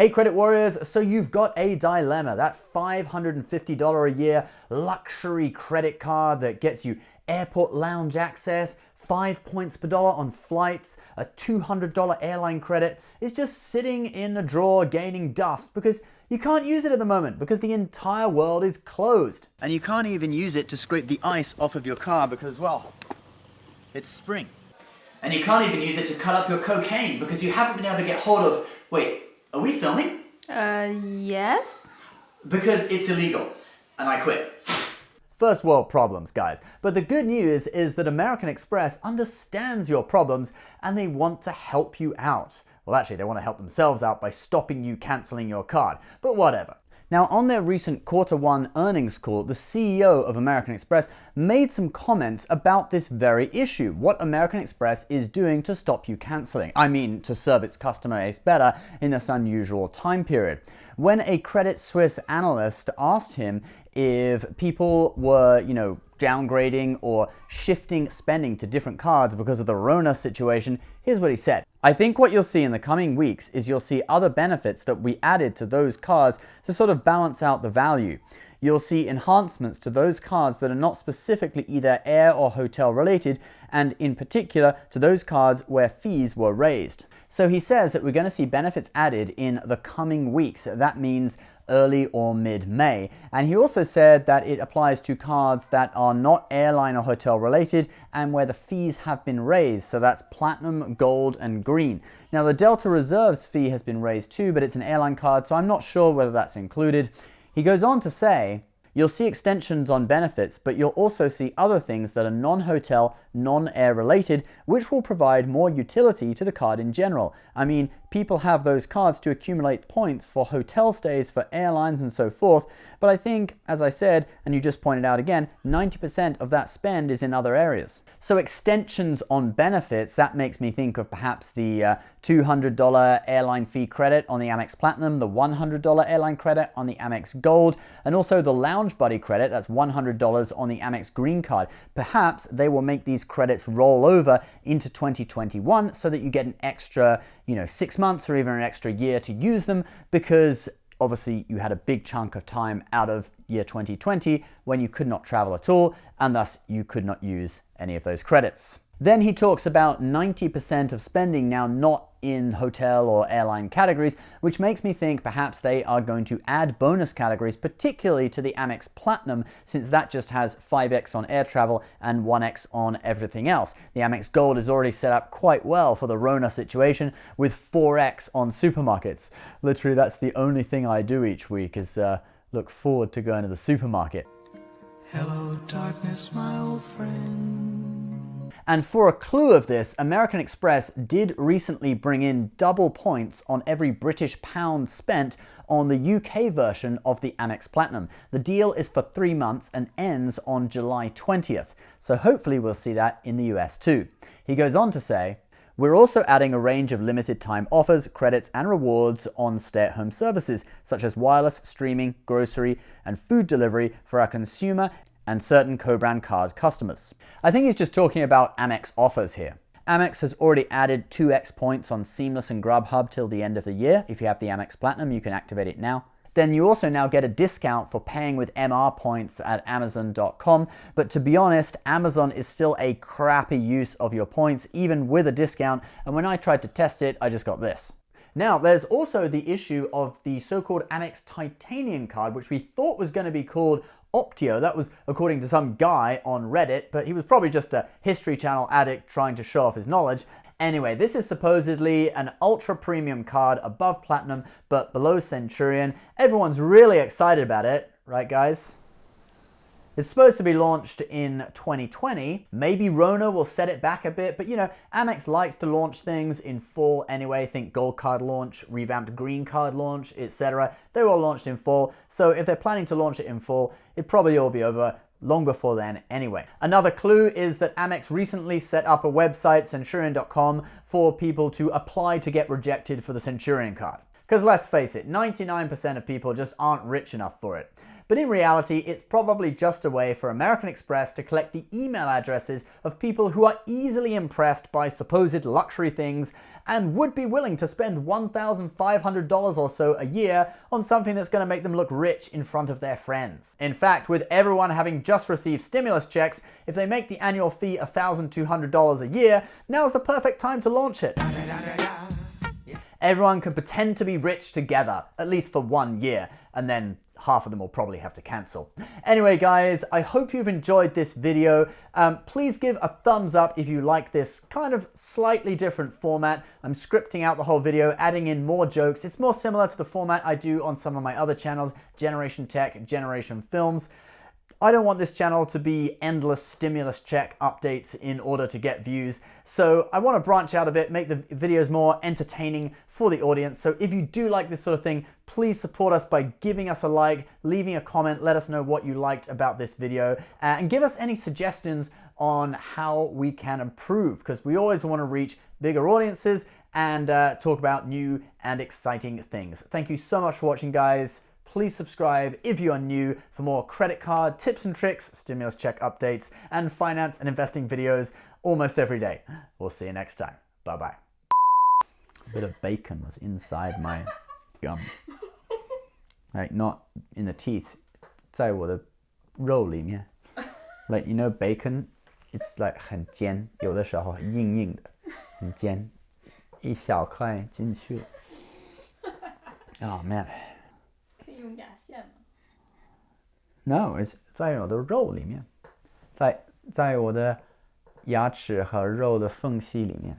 Hey Credit Warriors, so you've got a dilemma. That $550 a year luxury credit card that gets you airport lounge access, 5 points per dollar on flights, a $200 airline credit is just sitting in a drawer gaining dust because you can't use it at the moment because the entire world is closed. And you can't even use it to scrape the ice off of your car because, well, it's spring. And you can't even use it to cut up your cocaine because you haven't been able to get hold of... Wait, are we filming? Yes? Because it's illegal. And I quit. First world problems, guys. But the good news is that American Express understands your problems and they want to help you out. Well, actually, they want to help themselves out by stopping you canceling your card. But whatever. Now, on their recent Q1 earnings call, the CEO of American Express made some comments about this very issue, what American Express is doing to stop you canceling. I mean, to serve its customer base better in this unusual time period. When a Credit Suisse analyst asked him if people were, downgrading or shifting spending to different cards because of the Rona situation, here's what he said. I think what you'll see in the coming weeks is you'll see other benefits that we added to those cards to sort of balance out the value. You'll see enhancements to those cards that are not specifically either air or hotel related, and in particular to those cards where fees were raised. So he says that we're going to see benefits added in the coming weeks. That means early or mid-May. And he also said that it applies to cards that are not airline or hotel related and where the fees have been raised. So that's Platinum, Gold, and Green. Now the Delta Reserves fee has been raised too, but it's an airline card, so I'm not sure whether that's included. He goes on to say, you'll see extensions on benefits, but you'll also see other things that are non-hotel, non-air related, which will provide more utility to the card in general. I mean, people have those cards to accumulate points for hotel stays, for airlines, and so forth. But I think, as I said, and you just pointed out again, 90% of that spend is in other areas. So extensions on benefits, that makes me think of perhaps the $200 airline fee credit on the Amex Platinum, the $100 airline credit on the Amex Gold, and also the Lounge Buddy credit, that's $100 on the Amex Green card. Perhaps they will make these credits roll over into 2021 so that you get an extra, 6 months or even an extra year to use them, because obviously you had a big chunk of time out of year 2020 when you could not travel at all, and thus you could not use any of those credits. Then he talks about 90% of spending now not in hotel or airline categories, which makes me think perhaps they are going to add bonus categories, particularly to the Amex Platinum, since that just has 5x on air travel and 1x on everything else. The Amex Gold is already set up quite well for the Rona situation with 4x on supermarkets. Literally, that's the only thing I do each week is look forward to going to the supermarket. Hello, darkness, my old friend. And for a clue of this, American Express did recently bring in double points on every British pound spent on the UK version of the Amex Platinum. The deal is for 3 months and ends on July 20th. So hopefully we'll see that in the US too. He goes on to say, we're also adding a range of limited time offers, credits, and rewards on stay-at-home services, such as wireless, streaming, grocery, and food delivery for our consumer and certain co-brand card customers. I think he's just talking about Amex offers here. Amex has already added 2x points on Seamless and Grubhub till the end of the year. If you have the Amex Platinum, you can activate it now. Then you also now get a discount for paying with MR points at Amazon.com. But to be honest, Amazon is still a crappy use of your points, even with a discount. And when I tried to test it, I just got this. Now, there's also the issue of the so-called Amex Titanium card, which we thought was going to be called Optio. That was according to some guy on Reddit, but he was probably just a History Channel addict trying to show off his knowledge. Anyway, this is supposedly an ultra premium card above Platinum, but below Centurion. Everyone's really excited about it, right guys? It's supposed to be launched in 2020. Maybe Rona will set it back a bit, but Amex likes to launch things in fall anyway. Think Gold Card launch, revamped Green Card launch, etc. They're all launched in fall, so if they're planning to launch it in fall, it probably will be over long before then anyway. Another clue is that Amex recently set up a website, Centurion.com, for people to apply to get rejected for the Centurion card. Because let's face it, 99% of people just aren't rich enough for it. but in reality, it's probably just a way for American Express to collect the email addresses of people who are easily impressed by supposed luxury things and would be willing to spend $1,500 or so a year on something that's going to make them look rich in front of their friends. In fact, with everyone having just received stimulus checks, if they make the annual fee $1,200 a year, now's the perfect time to launch it. Everyone can pretend to be rich together, at least for 1 year, and then half of them will probably have to cancel. Anyway, guys, I hope you've enjoyed this video. Please give a thumbs up if you like this kind of slightly different format. I'm scripting out the whole video, adding in more jokes. It's more similar to the format I do on some of my other channels, Generation Tech, Generation Films. I don't want this channel to be endless stimulus check updates in order to get views. So I want to branch out a bit, make the videos more entertaining for the audience. So if you do like this sort of thing, please support us by giving us a like, leaving a comment, let us know what you liked about this video, and give us any suggestions on how we can improve, because we always want to reach bigger audiences and talk about new and exciting things. Thank you so much for watching, guys. Please subscribe if you are new for more credit card tips and tricks, stimulus check updates, and finance and investing videos almost every day. We'll see you next time. Bye-bye. A bit of bacon was inside my gum. Like, not in the teeth, 在我的肉里面. Like, you know bacon, it's like 很尖，有的时候硬硬的，很尖，一小块进去了。Oh man. No, it's 在我的肉里面，在我的牙齿和肉的缝隙里面。